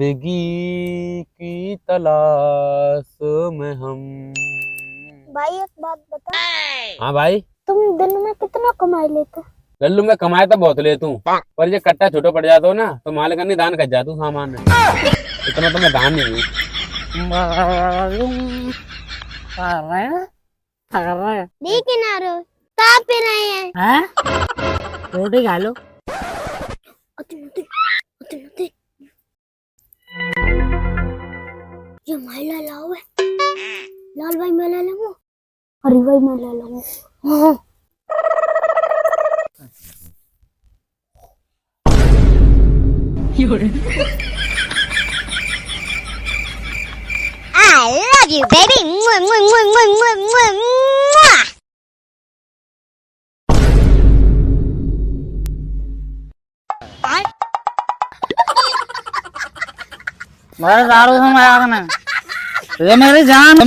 जिंदगी की तलाश में हम। भाई एक बात बता, हाँ भाई। तुम दिन में कितना कमाई लेते? लल्लू मैं कमाए तो बहुत लेता हूँ, पर ये कट्टा छोटा पड़ जाता हो ना तो मालिक नहीं दान कर जाता हूँ सामान में। इतना तो मैं दान नहीं हूँ। देख ना रो, कहाँ पे रहे हैं? हाँ? रोटी खा लो। ये महिला लाओ है, लाल भाई मैं ले लूँ, हरी भाई मैं ले लूँ। हाँ I love you, baby. Mwah, mwah, mwah, mwah, mwah, mwah, mwah. बड़ा दारू से मजाक ना, ये मेरी जान।